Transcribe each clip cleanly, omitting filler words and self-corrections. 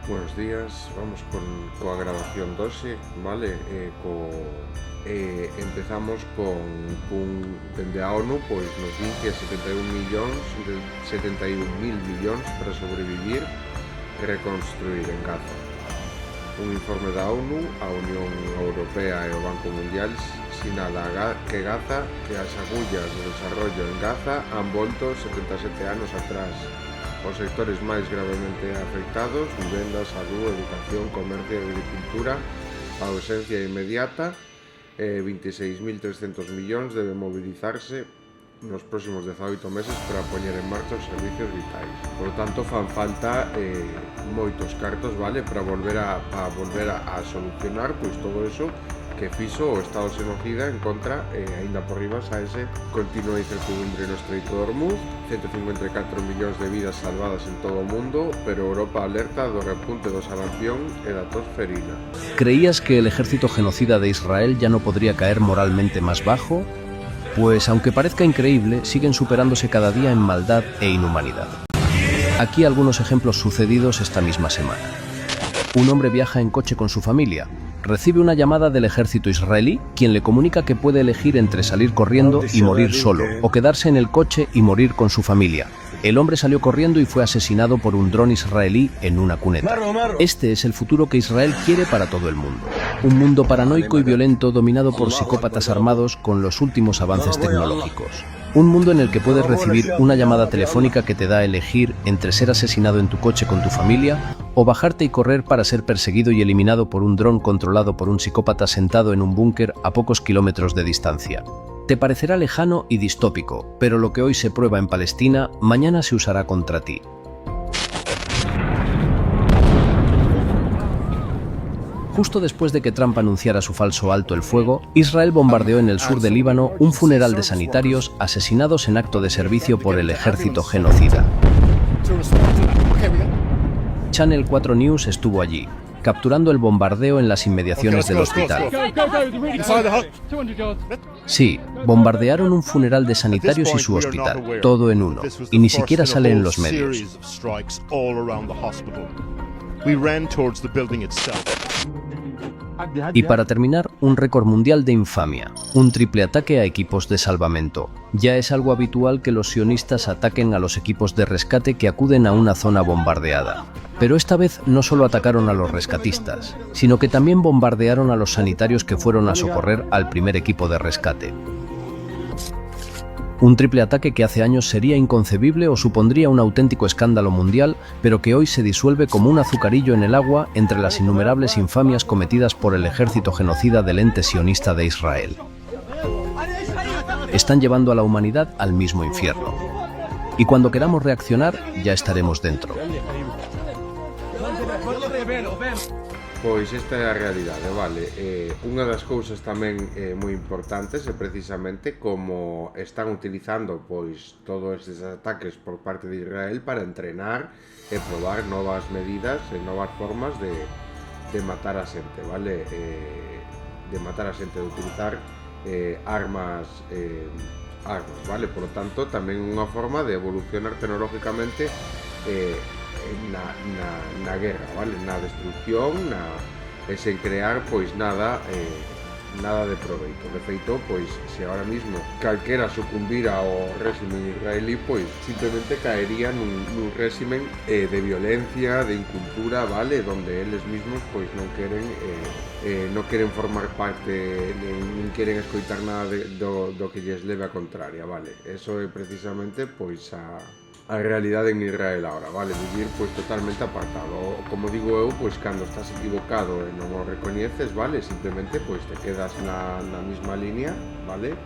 Buenos días, vamos coa grabación doxe, vale? Empezamos dende a ONU, pois nos din que 71.000 millóns para sobrevivir e reconstruir en Gaza. Un informe da ONU, a Unión Europea e o Banco Mundial sinala que as agullas do desarrollo en Gaza han volto 77 anos atrás. Os sectores máis gravemente afectados, vivenda, salud, educación, comercio e agricultura, a ausencia inmediata, 26.300 millóns deben mobilizarse nos próximos 18 meses para poñer en marcha os servicios vitais. Por lo tanto, fan falta moitos cartos, vale, para volver a solucionar pois todo eso que fixo o Estado xenocida en contra, aínda por riba, a ese continua incertidumbre no Estreito de Hormuz, 154 millóns de vidas salvadas en todo o mundo, pero Europa alerta do repunte do sarampión e da tos ferina. ¿Creías que el ejército genocida de Israel ya no podría caer moralmente más bajo? Pues aunque parezca increíble, siguen superándose cada día en maldad e inhumanidad. Aquí algunos ejemplos sucedidos esta misma semana. Un hombre viaja en coche con su familia. Recibe una llamada del ejército israelí, quien le comunica que puede elegir entre salir corriendo y morir solo, o quedarse en el coche y morir con su familia. El hombre salió corriendo y fue asesinado por un dron israelí en una cuneta. Este es el futuro que Israel quiere para todo el mundo. Un mundo paranoico y violento dominado por psicópatas armados con los últimos avances tecnológicos. Un mundo en el que puedes recibir una llamada telefónica que te da a elegir entre ser asesinado en tu coche con tu familia o bajarte y correr para ser perseguido y eliminado por un dron controlado por un psicópata sentado en un búnker a pocos kilómetros de distancia. Te parecerá lejano y distópico, pero lo que hoy se prueba en Palestina, mañana se usará contra ti. Justo después de que Trump anunciara su falso alto el fuego, Israel bombardeó en el sur del Líbano un funeral de sanitarios asesinados en acto de servicio por el ejército genocida. Channel 4 News estuvo allí, capturando el bombardeo en las inmediaciones del hospital. Sí, bombardearon un funeral de sanitarios y su hospital, todo en uno, y ni siquiera sale en los medios. Y para terminar, un récord mundial de infamia, un triple ataque a equipos de salvamento. Ya es algo habitual que los sionistas ataquen a los equipos de rescate que acuden a una zona bombardeada. Pero esta vez no solo atacaron a los rescatistas, sino que también bombardearon a los sanitarios que fueron a socorrer al primer equipo de rescate. Un triple ataque que hace años sería inconcebible o supondría un auténtico escándalo mundial, pero que hoy se disuelve como un azucarillo en el agua entre las innumerables infamias cometidas por el ejército genocida del ente sionista de Israel. Están llevando a la humanidad al mismo infierno. Y cuando queramos reaccionar, ya estaremos dentro. Pois esta é a realidade, vale? Unha das cousas tamén moi importantes é precisamente como están utilizando pois todos estes ataques por parte de Israel para entrenar e probar novas medidas e novas formas de matar a xente, vale? De matar a xente, de utilizar armas, vale? Por lo tanto, tamén unha forma de evolucionar tecnológicamente na guerra, vale? Na destrucción, sen crear pois nada de proveito. De feito, pois se ahora mismo calquera sucumbira ao réximen israelí, pois simplemente caería nun réximen de violencia, de incultura, vale? Donde eles mismos pois non queren formar parte, nin queren escoitar nada do que lles leve a contraria, vale? Eso é precisamente pois a realidade en Israel ahora, vale? Vivir pois totalmente apartado. Como digo eu, pois cando estás equivocado e non o recoñeces, vale? Simplemente pois te quedas na mesma línea, vale?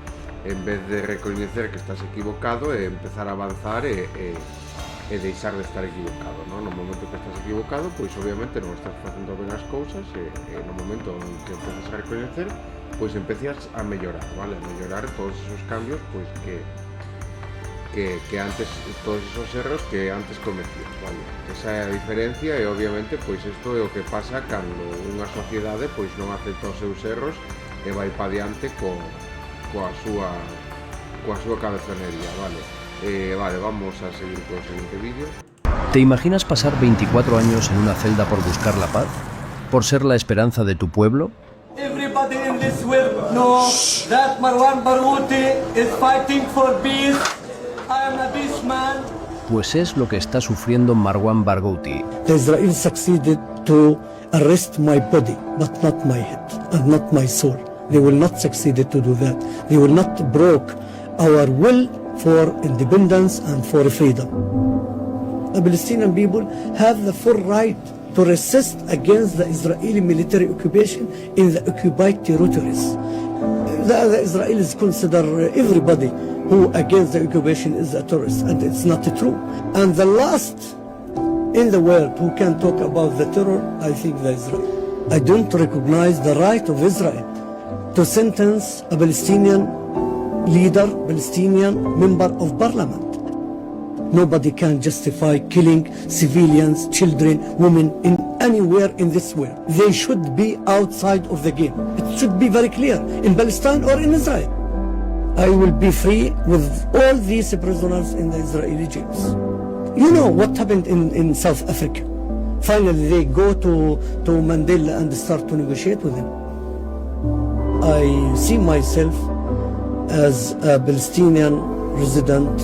En vez de recoñecer que estás equivocado e empezar a avanzar e deixar de estar equivocado, non? No momento que estás equivocado, pois obviamente non estás facendo ben as cousas e no momento en que empezas a recoñecer, pois empezas a mellorar, vale? A mellorar todos esos cambios, pois que antes, todos esos erros que antes cometías, vale? Esa é a diferencia e obviamente pois isto é o que pasa cando unha sociedade pois non acepta os seus erros e vai pa diante coa súa cabezonería, vale? Vale, vamos a seguir co seguinte vídeo. ¿Te imaginas pasar 24 años en una celda por buscar la paz? ¿Por ser la esperanza de tu pueblo? Everybody in this world knows that Marwan Barghouti is fighting for peace. I am a peaceman. Pues es lo que está sufriendo Marwan Barghouti. Israel succeeded to arrest my body, but not my head and not my soul. They will not succeed to do that. They will not break our will for independence and for freedom. The Palestinian people have the full right to resist against the Israeli military occupation in the occupied territories. The Israelis consider everybody who against the occupation is a terrorist, and it's not true. And the last in the world who can talk about the terror, I think the Israel. I don't recognize the right of Israel to sentence a Palestinian leader, Palestinian member of parliament. Nobody can justify killing civilians, children, women in anywhere in this world. They should be outside of the game. It should be very clear in Palestine or in Israel. I will be free with all these prisoners in the Israeli jails. You know what happened in South Africa. Finally, they go to Mandela and start to negotiate with him. I see myself as a Palestinian resident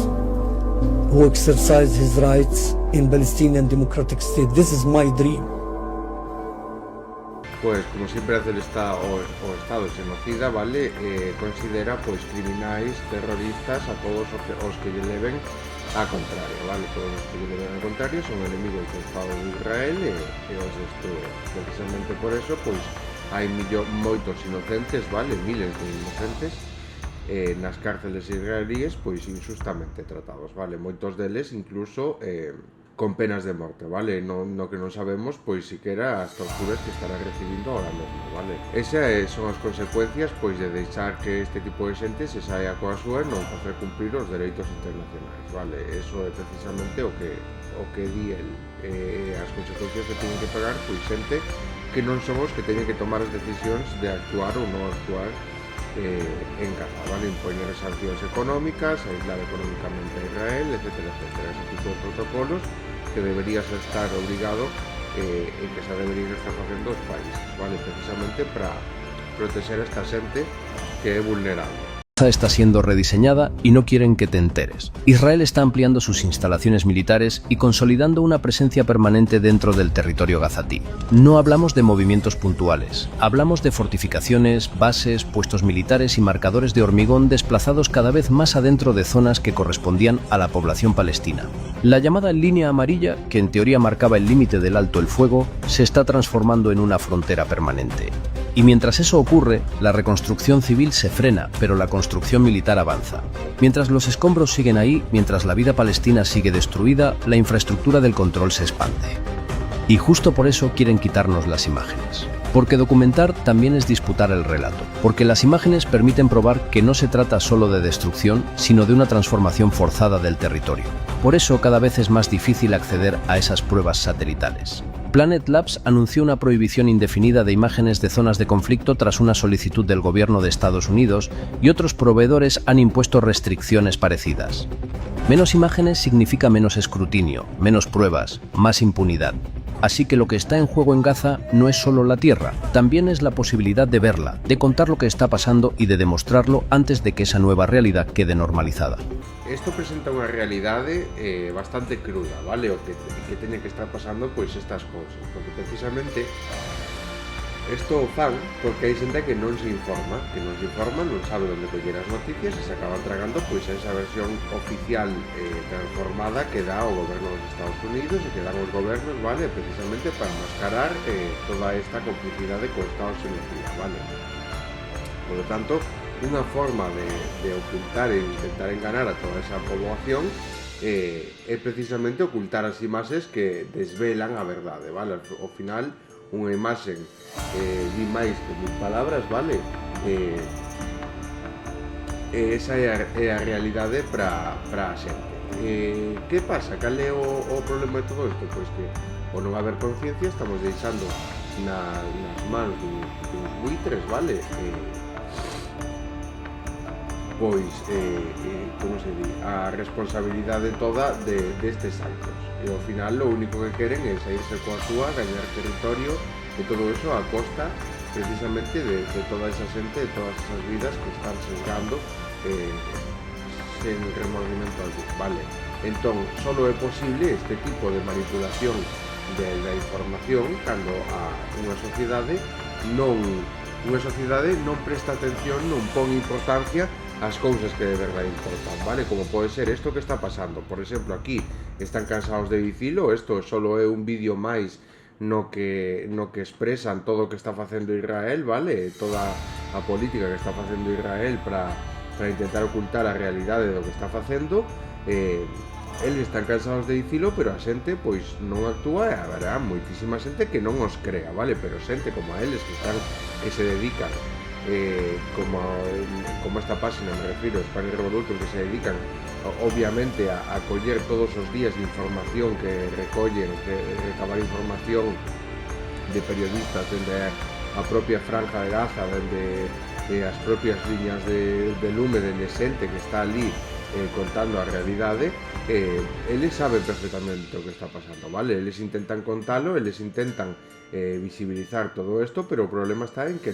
who exercise his rights in Palestinian Democratic State. This is my dream. Pues como siempre hace el Estado o Estado genocida, ¿vale? Considera pues criminales, terroristas a todos os que lle leven a contrario, ¿vale? Todos os que lle leven a contrario son enemigos do Estado de Israel e os destruen. Precisamente por eso, pois, hai moitos inocentes, ¿vale? Miles de inocentes nas cárceles israelíes, pois injustamente tratados, ¿vale? Moitos deles incluso con penas de morte, ¿vale? No que non sabemos, pois siquera as torturas que estará recibindo ahora mesmo, ¿vale? Esas son as consecuencias, pois, de deixar que este tipo de xente se saia coa súa e non facer cumprir os dereitos internacionais, ¿vale? Eso é precisamente o que di el. As consecuencias que teñen que pagar, pois, xente que non son os que teñen que tomar as decisións de actuar ou non actuar en Gaza, ¿vale? Imponer sancións económicas, aislar económicamente a Israel, etcétera, etcétera. Ese tipo de protocolos que deberías estar obligado e que se deberían estar facendo os países, ¿vale? Precisamente para proteger a esta xente que é vulnerable. Gaza está siendo rediseñada y no quieren que te enteres. Israel está ampliando sus instalaciones militares y consolidando una presencia permanente dentro del territorio gazatí. No hablamos de movimientos puntuales, hablamos de fortificaciones, bases, puestos militares y marcadores de hormigón desplazados cada vez más adentro de zonas que correspondían a la población palestina. La llamada línea amarilla, que en teoría marcaba el límite del alto el fuego, se está transformando en una frontera permanente. Y mientras eso ocurre, la reconstrucción civil se frena, pero la construcción militar avanza. Mientras los escombros siguen ahí, mientras la vida palestina sigue destruida, la infraestructura del control se expande. Y justo por eso quieren quitarnos las imágenes. Porque documentar también es disputar el relato. Porque las imágenes permiten probar que no se trata solo de destrucción, sino de una transformación forzada del territorio. Por eso cada vez es más difícil acceder a esas pruebas satelitales. Planet Labs anunció una prohibición indefinida de imágenes de zonas de conflicto tras una solicitud del gobierno de Estados Unidos y otros proveedores han impuesto restricciones parecidas. Menos imágenes significa menos escrutinio, menos pruebas, más impunidad. Así que lo que está en juego en Gaza no es solo la tierra, también es la posibilidad de verla, de contar lo que está pasando y de demostrarlo antes de que esa nueva realidad quede normalizada. Esto presenta unha realidade bastante cruda, vale? O que teñen que estar pasando, pois, estas cousas, porque precisamente isto o fan porque hai xente que non se informa, non sabe onde coller as noticias e se acaban tragando, pois, esa versión oficial transformada que dá o goberno dos Estados Unidos e que dan os gobernos, vale? Precisamente para mascarar toda esta complicidade co Estado xenocida, vale? Por lo tanto, unha forma de ocultar e intentar enganar a toda esa poboación é precisamente ocultar as imaxes que desvelan a verdade, vale? Ao final, unha imaxe di máis que 1000 palabras, vale? Esa é a realidade para a xente. Que pasa? Cal é o problema de todo isto? Pois que, por non haber conciencia, estamos deixando nas mans dos buitres, vale? pois, como se di, a responsabilidade toda destes actos. E ao final o único que queren é saírse coa súa, gañar territorio e todo eso a costa precisamente de toda esa xente, de todas esas vidas que están sesgando sen remordimento alguno, vale? Entón, solo é posible este tipo de manipulación da información cando unha sociedade non presta atención, non pon importancia ás cousas que de verdade importan, vale? Como pode ser isto que está pasando. Por exemplo, aquí están cansados de dicilo, isto solo é un vídeo máis no que expresan todo o que está facendo Israel, vale? Toda a política que está facendo Israel para intentar ocultar a realidade do que está facendo. Eles están cansados de dicilo, pero a xente pois non actúa e haberá moitísima xente que non os crea, vale? Pero xente como a eles que se dedican como esta página, me refiro, Spanish Revolution, que se dedican obviamente a coller todos os días de información que recollen, recabar información de periodistas dende a propia franja de Gaza, dende as propias liñas de lume, dende xente que está ali contando a realidade. Eles saben perfectamente o que está pasando, vale? Eles intentan contalo, eles intentan visibilizar todo isto, pero o problema está en que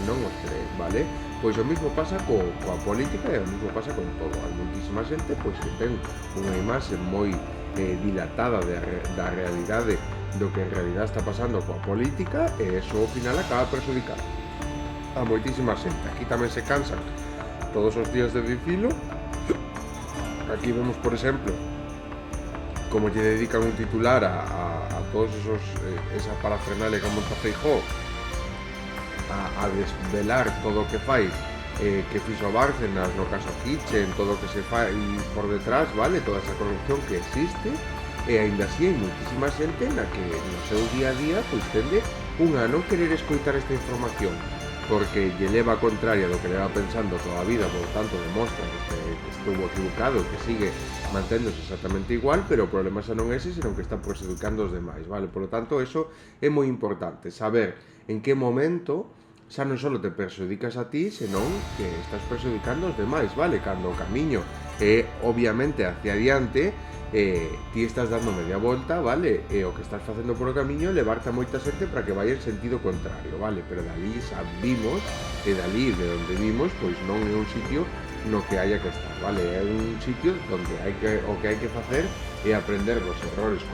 non os creen, vale? Pois o mismo pasa coa política e o mismo pasa con todo. Hai moitísima xente pois que ten unha imaxe moi dilatada da realidade do que en realidad está pasando coa política, e eso ao final acaba perjudicando a moitísima xente. Aquí tamén se cansan todos os días de dicilo. Aquí vemos, por exemplo, como lle dedican un titular a todos esa parafernalia que monta Feijóo, a desvelar todo o que fai, que fixo Bárcenas no caso Kitchen, todo o que se fai por detrás, vale? Toda esa corrupción que existe, e aínda así hai moitísima xente na que no seu día a día pois tende a non querer escoitar esta información, porque lle leva a contraria do que leva pensando toda a vida, por lo tanto demostra que estuvo equivocado, que sigue manténdose exactamente igual, pero o problema xa non é ese, senón que está perjudicando os demais, vale? Por lo tanto, eso é moi importante, saber en que momento xa non só te perjudicas a ti, senón que estás perjudicando os demais, vale? Cando o camiño é obviamente hacia adiante, ti estás dando media volta, vale? E o que estás facendo por o camiño é levarte a moita xente para que vai en sentido contrario, vale? Pero dali xa vimos, e dali de onde vimos, pois non é un sitio no que haya que estar, vale? É un sitio onde o que hai que facer é aprender dos erros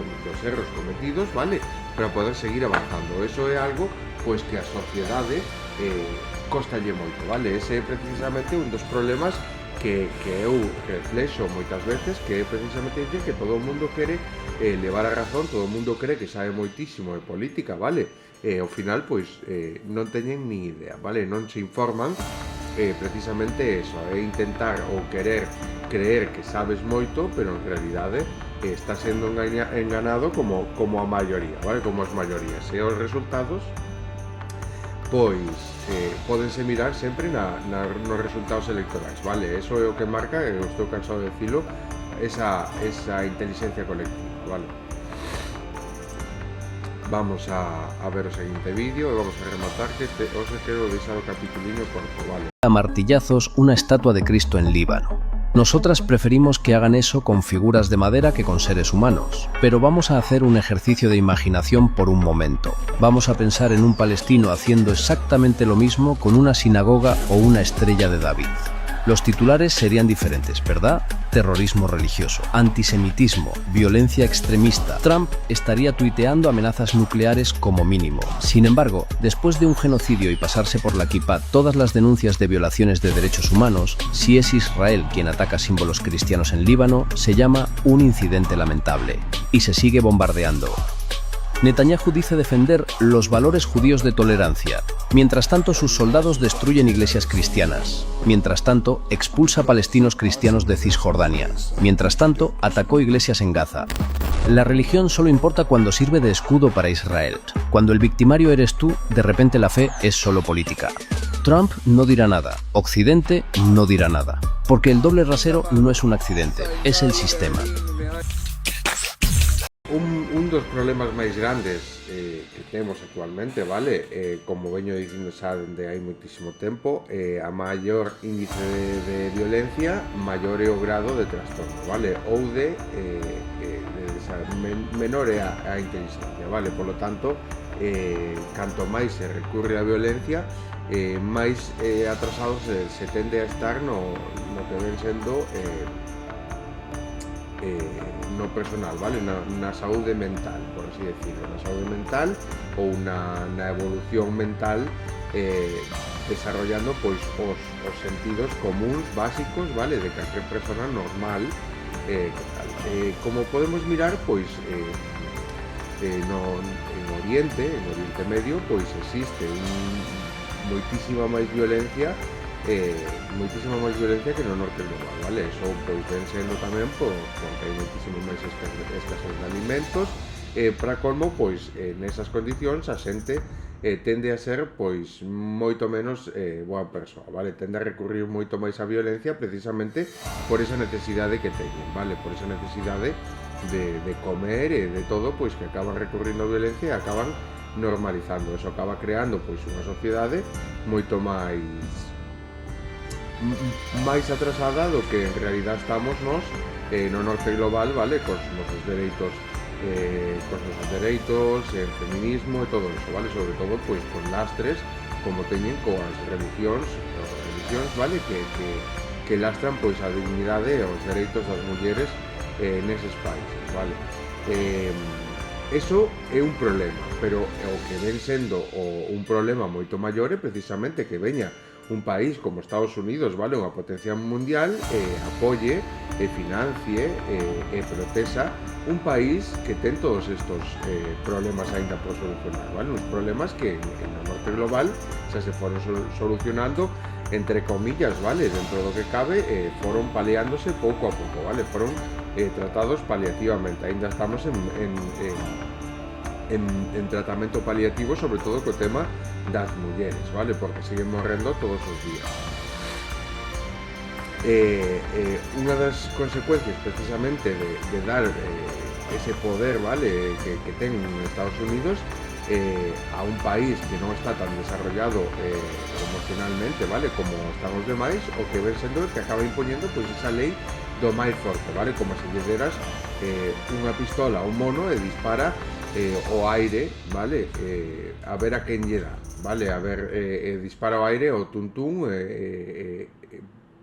cometidos, vale? Para poder seguir avanzando. Eso é algo pois que a sociedade costalle moito, vale? Ese é precisamente un dos problemas que eu reflexo moitas veces, que é precisamente dicir que todo o mundo quere levar a razón, todo o mundo cree que sabe moitísimo de política, vale? E ao final, pois, non teñen ni idea, vale? Non se informan, precisamente eso, é intentar ou querer creer que sabes moito, pero en realidade está sendo enganado como a maioría, vale? Como as maiorías, e os resultados pois pódense mirar sempre nos resultados electorais, vale? Eso é o que marca, eu estou cansado de decirlo, esa inteligencia colectiva, vale? Vamos a ver o seguinte vídeo e vamos a rematar que os quero deixar o capituliño corto, vale? A martillazos una estatua de Cristo en Líbano. Nosotras preferimos que hagan eso con figuras de madera que con seres humanos, pero vamos a hacer un ejercicio de imaginación por un momento. Vamos a pensar en un palestino haciendo exactamente lo mismo con una sinagoga o una estrella de David. Los titulares serían diferentes, ¿verdad? Terrorismo religioso, antisemitismo, violencia extremista. Trump estaría tuiteando amenazas nucleares como mínimo. Sin embargo, después de un genocidio y pasarse por la kippah todas las denuncias de violaciones de derechos humanos, si es Israel quien ataca símbolos cristianos en Líbano, se llama un incidente lamentable. Y se sigue bombardeando. Netanyahu dice defender los valores judíos de tolerancia. Mientras tanto, sus soldados destruyen iglesias cristianas. Mientras tanto, expulsa palestinos cristianos de Cisjordania. Mientras tanto, atacó iglesias en Gaza. La religión solo importa cuando sirve de escudo para Israel. Cuando el victimario eres tú, de repente la fe es solo política. Trump no dirá nada. Occidente no dirá nada. Porque el doble rasero no es un accidente, es el sistema. Un dos problemas máis grandes que temos actualmente, vale? Como veño dicindo xa dende hai moitísimo tempo, a maior índice de violencia, maior é o grado de trastorno, vale? Ou menor é a inteligencia, vale? Por lo tanto, canto máis se recurre á violencia, máis atrasados se tende a estar no que ven sendo no personal, vale? Na saúde mental, por así decirlo, na saúde mental ou na evolución mental, desarrollando pois os sentidos comuns básicos, vale? De calquer persona normal, que tal. Como podemos mirar, pois en Oriente Medio, pois existe moitísima máis violencia que no norte global, vale? Eso pois ven sendo tamén porque hai moitísimo máis escasez de alimentos, para colmo, pois nesas condicións a xente tende a ser pois moito menos boa persoa, vale? Tende a recurrir moito máis á violencia precisamente por esa necesidade que teñen, vale? Por esa necesidade de comer e de todo, pois que acaban recurrindo á violencia e acaban normalizando. Eso acaba creando pois unha sociedade moito máis atrasada do que en realidad estamos nós no norte global, vale? Cos nosos dereitos, en feminismo e todo eso, vale? Sobre todo, pois, con lastres como teñen coas religións, vale? Que lastran, pois, a dignidade e os dereitos das mulleres neses países, vale? Eso é un problema, pero o que ven sendo un problema moito maior é precisamente que veña un país como Estados Unidos, vale, unha potencia mundial, apoie, financie e protexa un país que ten todos estos problemas aínda por solucionar, vale? Uns problemas que en o norte global xa se foron solucionando, entre comillas, vale, dentro do que cabe, foron paliándose pouco a pouco, vale? Foron tratados paliativamente, aínda estamos en tratamento paliativo, sobre todo co tema das mulleres, vale? Porque siguen morrendo todos os días. Unha das consecuencias precisamente de dar ese poder, vale, que ten Estados Unidos a un país que non está tan desarrollado emocionalmente, vale, como están os demais, o que ven sendo que acaba impoñendo pois esa lei do máis forte, vale, como se lle deras unha pistola a un mono e dispara o aire, vale, a ver a quen lle dá, vale, a ver, dispara o aire o tuntún,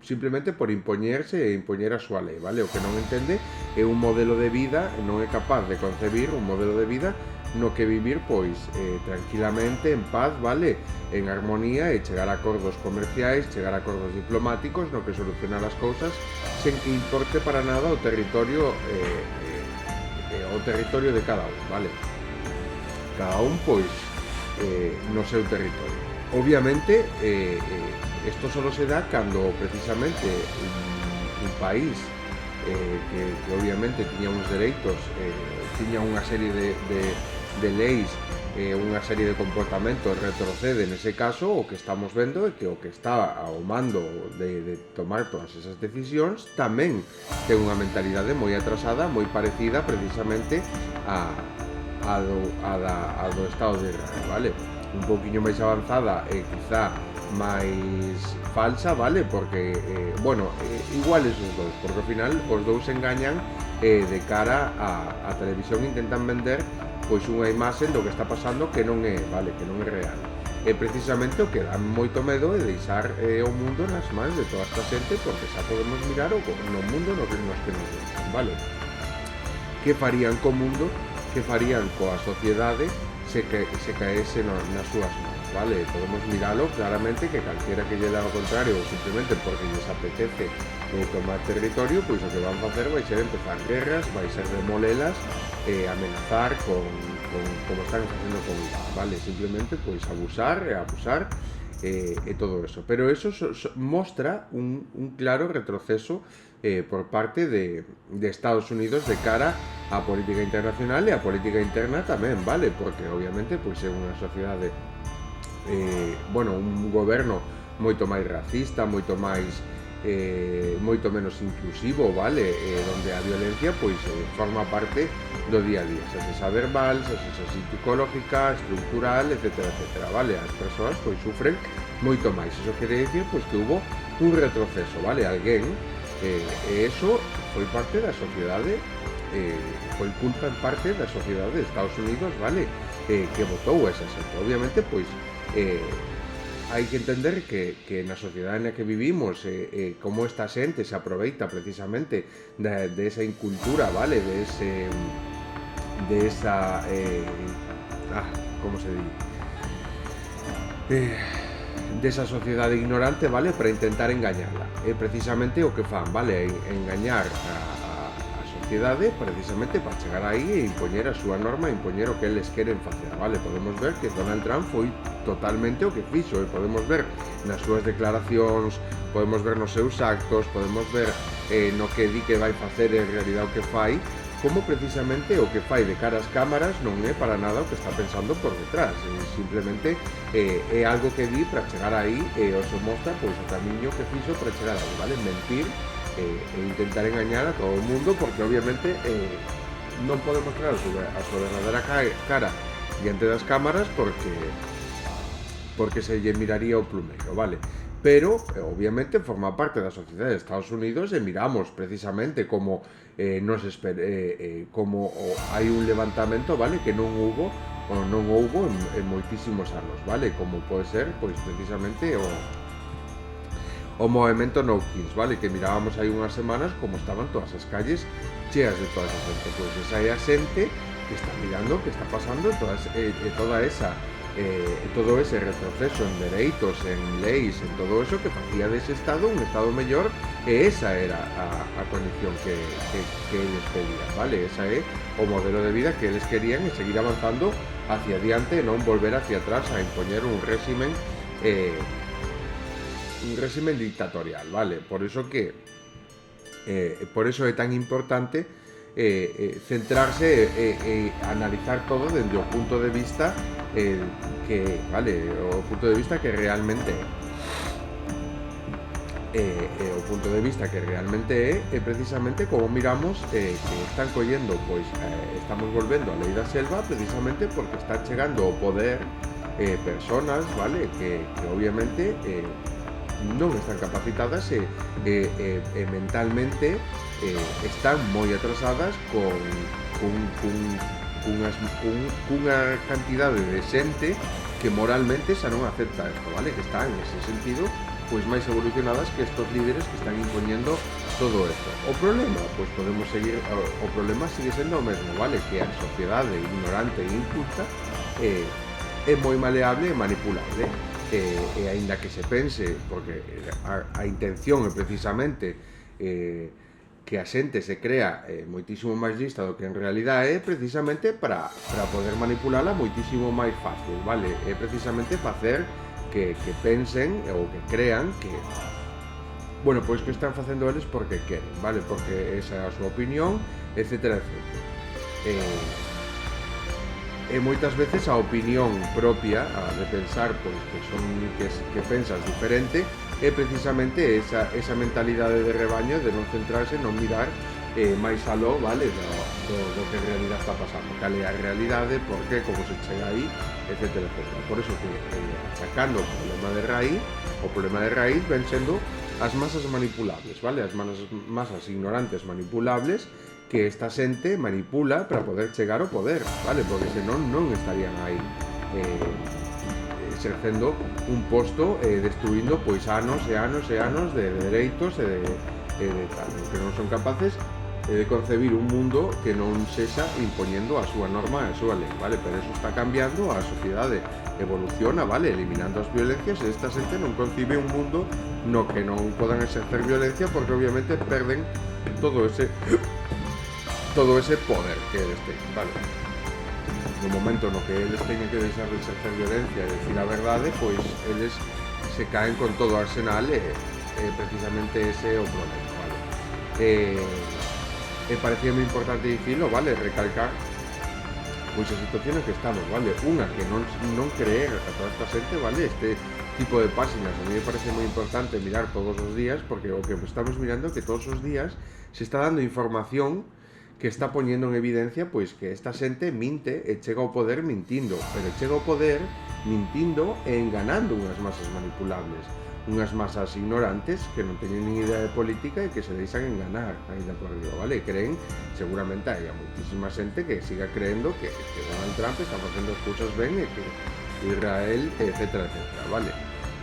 simplemente por impoñerse e impoñer a súa lei, vale? O que non entende é un modelo de vida, non é capaz de concebir un modelo de vida no que vivir, pois, tranquilamente, en paz, vale? En armonía e chegar a acordos comerciais, chegar a acordos diplomáticos, no que solucionar as cousas sen que importe para nada o territorio de cada un, vale? Cada un, pois, no seu territorio. Obviamente, esto solo se dá cando precisamente un país que obviamente tiña uns dereitos, tiña unha serie de leis, unha serie de comportamentos, retrocede nese caso. O que estamos vendo é que o que está ao mando de tomar todas esas decisións tamén ten unha mentalidade moi atrasada, moi parecida precisamente a do Estado de Israel, vale? Un pouquiño máis avanzada e quizá máis falsa, vale? Porque, iguales os dous, porque ao final os dous se engañan de cara a televisión, intentan vender pois unha imaxe do que está pasando que non é, vale, que non é real. E precisamente o que dá moito medo é deixar o mundo nas mans de toda esta xente, porque xa podemos mirar no mundo nos que nos deixan, vale? Que farían co mundo, que farían coa sociedade se caese nas súas mans, vale? Podemos miralo claramente, que calquera que lle dá ao contrario, ou simplemente porque lles apetece tomar territorio, pois o que van facer vai ser empezar guerras, vai ser demolelas, amenazar como están facendo con Irak, vale? Simplemente pois abusar e todo eso. Pero eso mostra un claro retroceso por parte de Estados Unidos de cara á política internacional e á política interna tamén, vale? Porque obviamente pois é unha sociedade, un goberno moito máis racista, moito máis moito menos inclusivo, vale? Donde a violencia pois forma parte do día a día, xa sexa verbal, xa sexa psicológica, estructural, etcétera, etcétera, vale? As persoas pois sufren moito máis. Iso quere dicir pois que hubo un retroceso, vale? Alguén, e eso foi parte da sociedade, foi culpa en parte da sociedade de Estados Unidos, vale? Que votou esa xente. Obviamente, pois, hai que entender que na sociedade na que vivimos, como esta xente se aproveita precisamente de esa incultura, vale? De esa, como se di? De esa sociedade ignorante, vale? Para intentar engañarla. É precisamente o que fan, vale? Engañar a sociedade precisamente para chegar aí e impoñer a súa norma, impoñer o que eles queren facer, vale? Podemos ver que Donald Trump foi totalmente o que fixo, e podemos ver nas súas declaracións, podemos ver nos seus actos, podemos ver no que di que vai facer en realidad o que fai, como precisamente o que fai de cara ás cámaras non é para nada o que está pensando por detrás, simplemente é algo que di para chegar aí e os mostra pois o camiño que fixo para chegar aí, vale? Mentir e intentar engañar a todo o mundo, porque obviamente non podemos mostrar a súa verdadeira cara diante das cámaras porque se lle miraría o plumeiro, vale? Pero, obviamente, forma parte da sociedade de Estados Unidos e miramos precisamente como como hai un levantamento, vale? Que non houbo en moitísimos anos, vale? Como pode ser, pois, precisamente o movemento No Kings, vale? Que mirábamos hai unhas semanas como estaban todas as calles cheas de toda esa xente. Pois esa é a xente que está mirando que está pasando todo ese retroceso en dereitos, en leis, en todo eso que facía dese Estado un Estado mellor, e esa era a condición que eles pedían, vale? Esa é o modelo de vida que eles querían e seguir avanzando hacia adiante e non volver hacia atrás a impoñer un réximen dictatorial, vale? Por eso é tan importante centrarse e analizar todo desde o punto de vista que realmente é precisamente como miramos que están collendo, pois estamos volvendo a lei da selva precisamente porque está chegando ao poder personas, vale, que obviamente non están capacitadas e mentalmente están moi atrasadas cunha cantidade de xente que moralmente xa non acepta isto, vale? Que está en ese sentido pois máis evolucionadas que estos líderes que están impoñendo todo isto. O problema, pois podemos seguir, o problema sigue sendo o mesmo, vale? Que a sociedade ignorante e inculta é moi maleable e manipulable. E aínda que se pense, porque a intención é precisamente que a xente se crea moitísimo máis lista do que en realidad é precisamente para poder manipulala moitísimo máis fácil, vale? É precisamente facer que pensen ou que crean que bueno, pois que están facendo eles porque queren, vale? Porque esa é a súa opinión, etcétera, etcétera. E moitas veces a opinión propia de pensar pois que pensas diferente é precisamente esa mentalidade de rebaño de non centrarse, non mirar máis aló, vale, do que en realidad está pasando, cal é a realidade, por qué, como se chega aí, etcétera, etcétera. Por eso que achacando o problema de raíz ven sendo as masas manipulables, vale, as masas ignorantes manipulables que esta xente manipula para poder chegar ao poder, vale? Porque senón non estarían aí exercendo un posto destruindo pois anos e anos e anos de dereitos e de tal, que non son capaces de concebir un mundo que non sexa impoñendo a súa norma e a súa lei, vale? Pero eso está cambiando, a sociedade evoluciona, vale? Eliminando as violencias e esta xente non concibe un mundo no que non podan exercer violencia porque obviamente perden todo ese poder que eles teñen, vale? No momento no que eles teñen que deixar de exercer violencia e decir a verdade, pois eles se caen con todo o arsenal e precisamente ese é o problema, vale? Parecía moi importante dicilo, vale? Recalcar pois a situación en que estamos, vale? Unha, que non creer a toda esta xente, vale? tipo de páxinas a mí me parece moi importante mirar todos os días, porque o que estamos mirando é que todos os días se está dando información que está poñendo en evidencia pois que esta xente minte e chega ao poder mintindo, pero chega ao poder mintindo e enganando unhas masas manipulables, unhas masas ignorantes que non teñen nin idea de política e que se deixan enganar aí da por arriba, vale? Creen, seguramente hai moitísima xente que siga creendo que Donald Trump está facendo as cousas ben e que Israel, etcétera, etcétera, vale?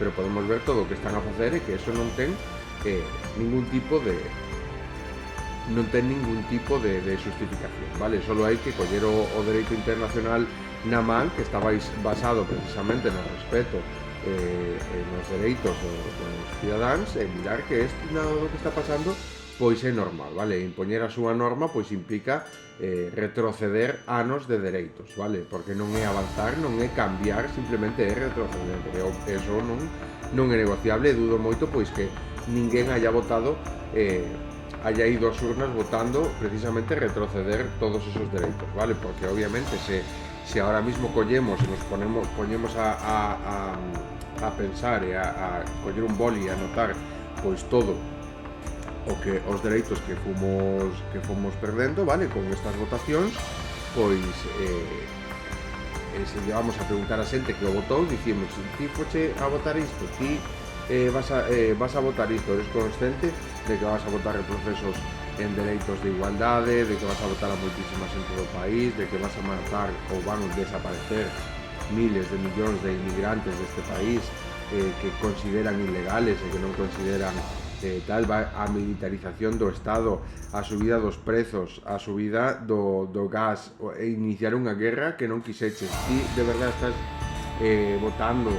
Pero podemos ver todo o que están a facer e que eso non ten ningún tipo de justificación, vale? Solo hai que coller o dereito internacional na man, que está basado precisamente no respeto nos dereitos dos cidadáns, e mirar que nada do que está pasando pois é normal, vale? Impoñer a súa norma pois implica retroceder anos de dereitos, vale? Porque non é avanzar, non é cambiar, simplemente é retroceder, eso non é negociable, e dudo moito pois que ninguén haya votado haya ido ás urnas votando precisamente retroceder todos esos dereitos, vale? Porque obviamente se ahora mismo collemos e nos poñemos a pensar e a coller un boli e a anotar pois todo os dereitos que fomos perdendo, vale? Con estas votacións, pois se llevamos a preguntar a xente que o votou, dicimos, ti foche a votar isto, ti vas a votar isto, eres consciente de que vas a votar retrocesos en dereitos de igualdade, de que vas a votar a moitísima xente do país, de que vas a matar ou van a desaparecer miles de millóns de inmigrantes deste país que consideran ilegales e que non consideran a militarización do Estado, a subida dos prezos, a subida do gas, e iniciar unha guerra que non quixeches. Ti de verdade estás votando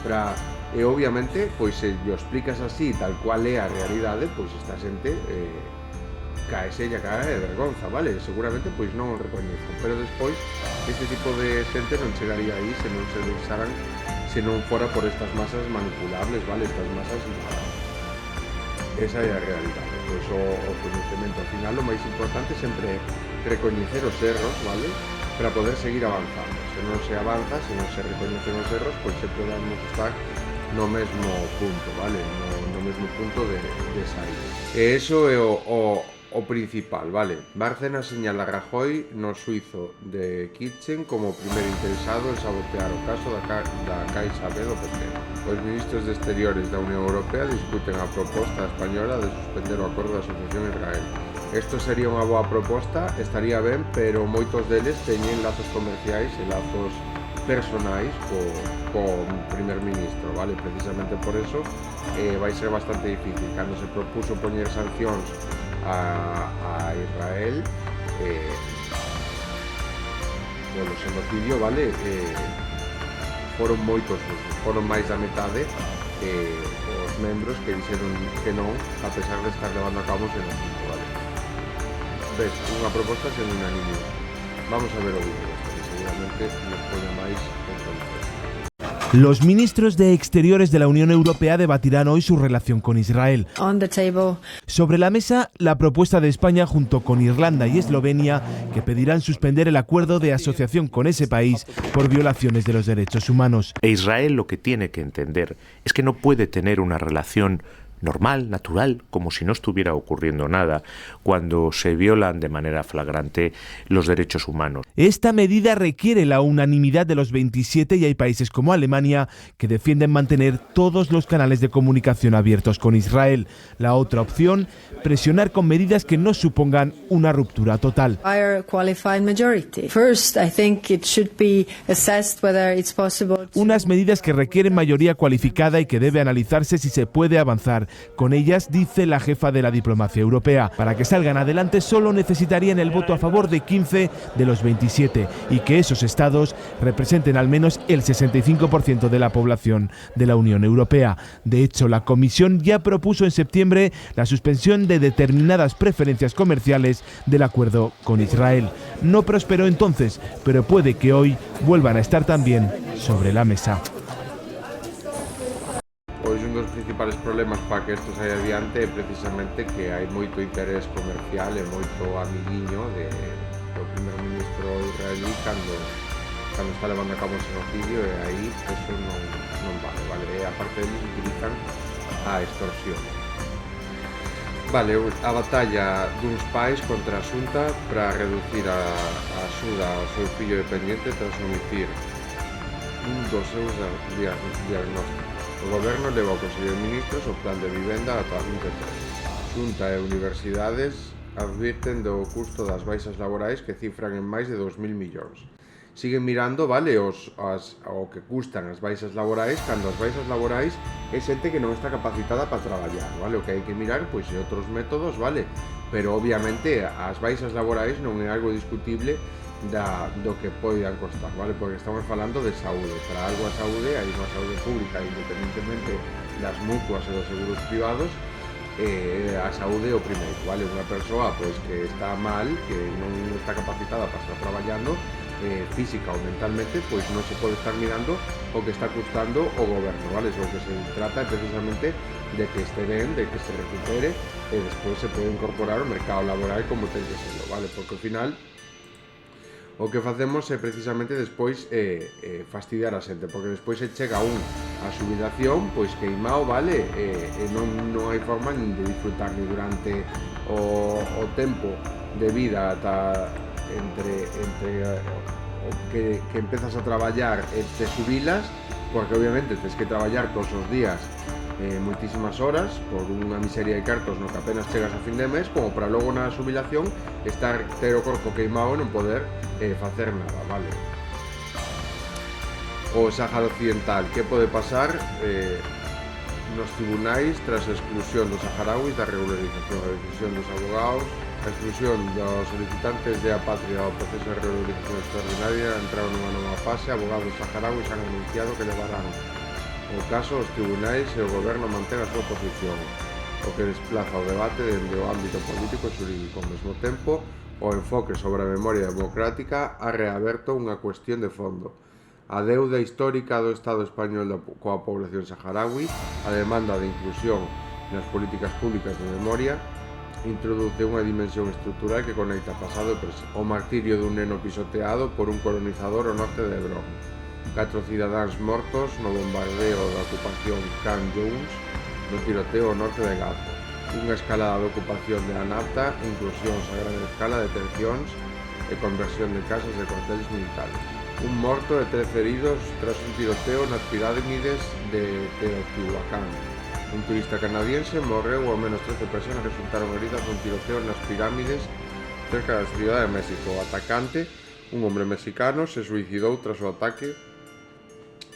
para... E obviamente, pois se lo explicas así, tal cual é a realidade, pois esta xente caese a cara de vergonza, vale? Seguramente pois non o recoñezo, pero despois este tipo de xente non chegaría aí se non se deixaran, se non fora por estas masas manipulables, vale? Estas masas ignorantes. Esa é a realidade. Pois o coñecemento, ao final, o máis importante é sempre recoñecer os erros, vale? Para poder seguir avanzando. Se non se avanza, se non se recoñecen os erros, pois sempre vamos estar no mesmo punto, vale? No mesmo punto de saída. E iso é o principal, vale? Bárcenas señala a Rajoy no suizo de Kitchen como o primeiro interesado en sabotear o caso da Caixa B do PP. Os ministros de Exteriores da Unión Europea discuten a proposta española de suspender o acordo de asociación Israel. Isto sería unha boa proposta, estaría ben, pero moitos deles teñen lazos comerciais e lazos personais co primer ministro, vale? Precisamente por eso vai ser bastante difícil. Cando se propuso poñer sancións a Israel polo xenocidio, vale? Foron moitos, foron máis da metade os membros que dixeron que non, a pesar de estar levando a cabo o xenocidio, vale? Ves, unha proposta sen unanimidade. Vamos a ver o vídeo, que seguramente nos poña máis en. Los ministros de Exteriores de la Unión Europea debatirán hoy su relación con Israel. Sobre la mesa, la propuesta de España junto con Irlanda y Eslovenia, que pedirán suspender el acuerdo de asociación con ese país por violaciones de los derechos humanos. E Israel lo que tiene que entender es que no puede tener una relación normal, natural, como si no estuviera ocurriendo nada, cuando se violan de manera flagrante los derechos humanos. Esta medida requiere la unanimidad de los 27 y hay países como Alemania que defienden mantener todos los canales de comunicación abiertos con Israel. La otra opción, presionar con medidas que no supongan una ruptura total. Unas medidas que requieren mayoría cualificada y que debe analizarse si se puede avanzar. Con ellas, dice la jefa de la diplomacia europea, para que salgan adelante solo necesitarían el voto a favor de 15 de los 27 y que esos estados representen al menos el 65% de la población de la Unión Europea. De hecho, la Comisión ya propuso en septiembre la suspensión de determinadas preferencias comerciales del acuerdo con Israel. No prosperó entonces, pero puede que hoy vuelvan a estar también sobre la mesa. Pois un dos principales problemas para que isto saia adiante é precisamente que hai moito interés comercial e moito amiguiño do primer ministro israelí cando cando está levando a cabo un xenocidio, e aí eso non vale, vale? E aparte deles utilizan a extorsión. Vale, a batalla duns pais contra a Xunta para reducir a axuda ao seu fillo dependiente tras omitir un dos seus diagnósticos. O goberno leva ao Consello de Ministros o plan de vivenda ata 2023. Xunta e universidades advirten do custo das baixas laborais que cifran en máis de 2.000 millóns. Siguen mirando, vale, o que custan as baixas laborais, cando as baixas laborais é xente que non está capacitada para traballar, vale? O que hai que mirar, pois, é outros métodos, vale? Pero, obviamente, as baixas laborais non é algo discutible do que poidan costar, vale? Porque estamos falando de saúde. Para algo a saúde, hai unha saúde pública, independentemente das mutuas e dos seguros privados, a saúde é o primeiro, vale? Unha persoa pois que está mal, que non está capacitada para estar traballando física ou mentalmente, pois non se pode estar mirando o que está custando o goberno, vale? O que se trata é precisamente de que este ben, de que se recupere e despois se pode incorporar ao mercado laboral como ten que serlo, vale? Porque ao final o que facemos é precisamente despois fastidiar a xente, porque despois se chega a xubilación, pois queimao, vale? E non hai forma nin de disfrutar ni durante o tempo de vida ata entre o que empezas a traballar e te xubilas, porque obviamente tens que traballar todos os días moitísimas horas por unha miseria de cartos no que apenas chegas a fin de mes, como para logo na xubilación ter o corpo queimado e non poder facer nada, vale? O Sáhara Occidental, que pode pasar nos tribunais tras a exclusión dos saharauis da regularización, a decisión dos abogados, a exclusión dos solicitantes de apatria ao proceso de regularización extraordinaria entraron nunha nova fase. Abogados saharauis han anunciado que levarán o caso aos tribunais e o goberno mantén a súa posición, o que desplaza o debate dende o ámbito político e xurídico. Ao mesmo tempo, o enfoque sobre a memoria democrática ha reaberto unha cuestión de fondo: a deuda histórica do Estado español coa población saharaui, a demanda de inclusión nas políticas públicas de memoria, introduce unha dimensión estrutural que conecta pasado e presente. O martirio dun neno pisoteado por un colonizador ao norte de Hebrón. 4 cidadáns mortos no bombardeo da ocupación Khan Younis no tiroteo ao norte de Gaza. Unha escalada de ocupación de Anabta, inclusións a gran escala, detencións e conversión de casas de cuarteles militares. Un morto e 13 heridos tras un tiroteo nas pirámides de Teotihuacán. Un turista canadiense morreu, ao menos 13 persoas resultaron heridas nun tiroteo nas pirámides cerca da cidade de México. O atacante, un hombre mexicano, se suicidou tras o ataque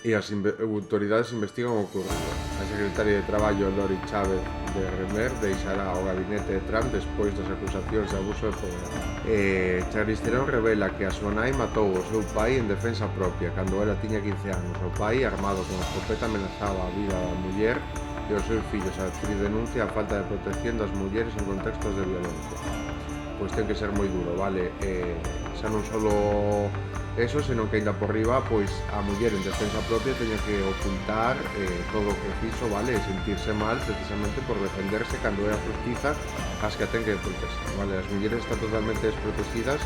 e as autoridades investigan o ocorrido. A secretaria de Traballo, Lori Chávez de Remer, deixará o gabinete de Trump despois das acusacións de abuso de poder. Charlize Theron revela que a súa nai matou o seu pai en defensa propia cando ela tiña 15 anos. O pai, armado con escopeta, amenazaba a vida da muller e os seus fillos. A actriz denuncia a falta de protección das mulleres en contextos de violencia. Pois ten que ser moi duro, vale? Xa non solo eso, senón que ainda por riba, pois a muller en defensa propia teña que ocultar todo o que fixo, vale? E sentirse mal precisamente por defenderse cando é a justiza as que ten que proteger, vale? As mulleres están totalmente desprotegidas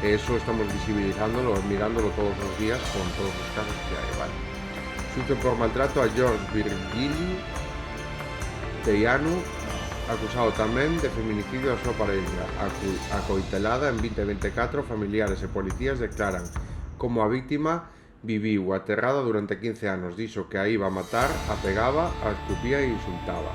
e eso estamos visibilizándolo, mirándolo todos os días con todos os casos que hai, vale? Xuicio por maltrato a George Virgili Teiano, acusado tamén de feminicidio a súa parella. Acoitelada en 2024, familiares e policías declaran como a víctima viviu aterrada durante 15 anos. Dixo que a iba a matar, a pegaba, a escupía e insultaba.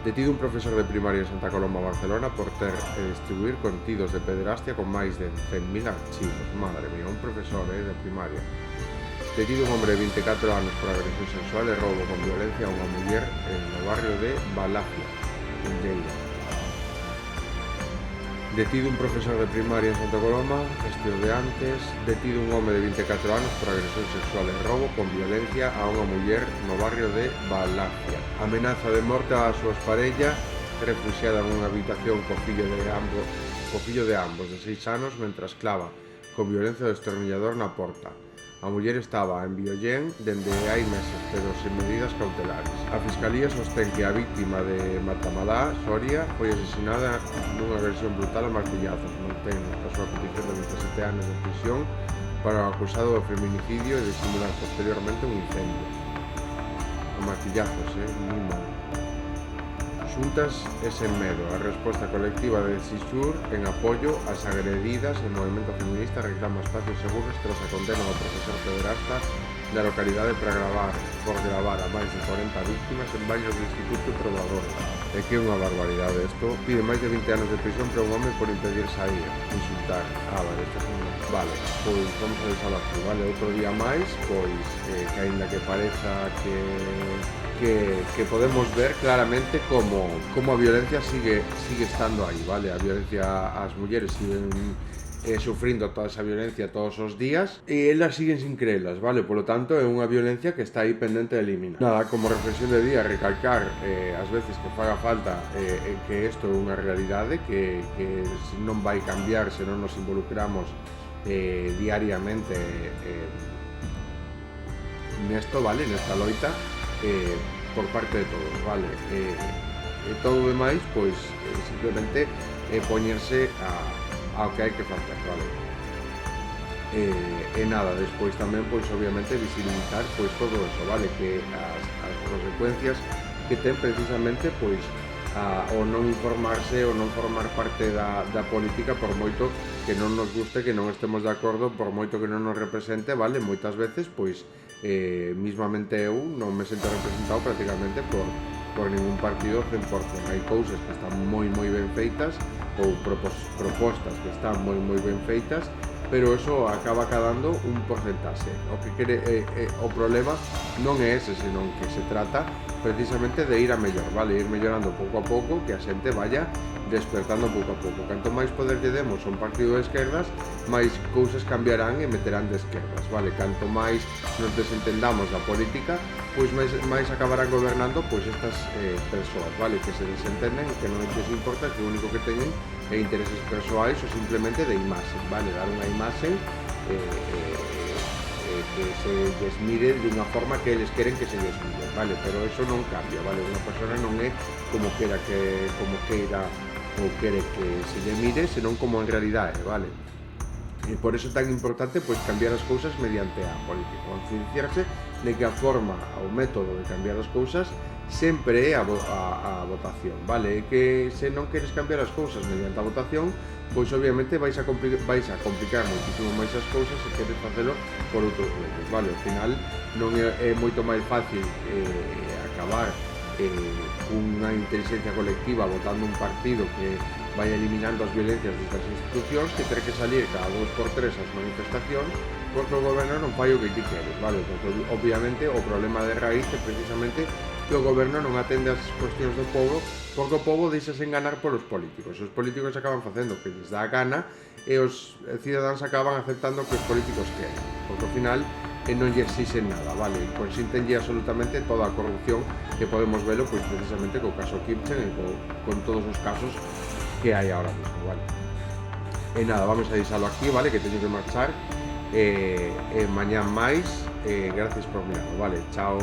Detido un profesor de primaria en Santa Coloma, Barcelona, por ter e distribuir contidos de pederastia con máis de 100.000 archivos. Madre mía, un profesor de primaria. Detido un hombre de 24 anos por agresión sexual e roubo con violencia a unha muller no barrio de Balafia, en Lleida. Detido un profesor de primaria en Santa Coloma, este de antes. Detido un home de 24 anos por agresión sexual e roubo con violencia a unha muller no barrio de Balafia. Amenaza de morte ás súas parellas, refuxiada nunha habitación co fillo de ambos de 6 anos, mentras clava con violencia do destornillador na porta. A muller estaba en Biollén dende hai meses, pero sen medidas cautelares. A Fiscalía sostén que a víctima de Matamalá, Soria, foi asesinada nunha agresión brutal a martillazos. Mantén a súa petición de 27 anos de prisión para o acusado do feminicidio e de simular posteriormente un incendio. A martillazos, moi mal. Xuntas e sen medo, a resposta colectiva de Sisur en apoio ás agredidas. O movimento feminista reclama espacios seguros tras a condena do profesor pederasta da localidade por gravar a máis de 40 víctimas en baños do Instituto Probador. É que é unha barbaridade isto. Pide máis de 20 anos de prisión para un home por impedir sair, insultar. Vale, isto é un... Vale, pois vamos a deixalo aquí, vale? Outro día máis, pois, que aínda que pareza que podemos ver claramente como a violencia sigue estando aí, vale? A violencia, as mulleres siguen sufrindo toda esa violencia todos os días e elas siguen sin creelas, vale? Por lo tanto, é unha violencia que está aí pendente de eliminar. Nada, como reflexión de día, recalcar as veces que faga falta que isto é unha realidade que non vai cambiar se non nos involucramos diariamente nesto, vale? Nesta loita por parte de todos, vale? Todo o demais, pois, simplemente poñerse ao que hai que facer, vale? E nada, despois tamén, pois, obviamente, visibilizar, pois, todo eso, vale? Que as consecuencias que ten precisamente, pois, o non informarse ou non formar parte da política, por moito que non nos guste, que non estemos de acordo, por moito que non nos represente, vale? Moitas veces, pois, mismamente eu non me sinto representado prácticamente por ningún partido 100%. Hai cousas que están moi ben feitas ou propostas que están moi ben feitas, pero eso acaba cadando un porcentaxe. O problema non é ese, senón que se trata precisamente de ir a mellor, vale? Ir mellorando pouco a pouco, que a xente vaya despertando pouco a pouco. Canto máis poder lle demos a un partido de esquerdas, máis cousas cambiarán e meterán de esquerdas, vale? Canto máis nos desentendamos da política, pois máis acabarán gobernando pois estas persoas, vale? Que se desentenden, que non lles importa, que o único que teñen é intereses persoais ou simplemente de imaxe, vale? Dar unha imaxe que se lles mire de unha forma que eles queren que se lles mire, vale? Pero eso non cambia, vale? Unha persona non é como queira ou quere que se lle mire, senón como en realidade, vale? E por eso é tan importante, pois, cambiar as cousas mediante a política, concienciarse de que a forma, o método de cambiar as cousas sempre é a votación, vale? E que se non queres cambiar as cousas mediante a votación, pois obviamente vais a complicar moitísimo máis as cousas se queres facelo por outros medios, vale? Ao final non é moito máis fácil acabar cunha inteligencia colectiva votando un partido que vai eliminando as violencias destas institucións que ter que salir cada 2x3 as manifestacións porque o goberno non fai o que ti queres, vale? Porque obviamente o problema de raíz é precisamente que o goberno non atende as cuestións do povo, porque o povo deixase enganar polos políticos. Os políticos acaban facendo o que lles dá a gana e os cidadáns acaban aceptando o que os políticos queren, porque ao final non lle exixen nada, vale? E consíntenlle absolutamente toda a corrupción que podemos velo, pois precisamente co caso Kirchner e con todos os casos que hai ahora mismo, vale? E nada, vamos a deixalo aquí, vale? Que teño que marchar. Mañán máis. Gracias por mirar, vale? Chao.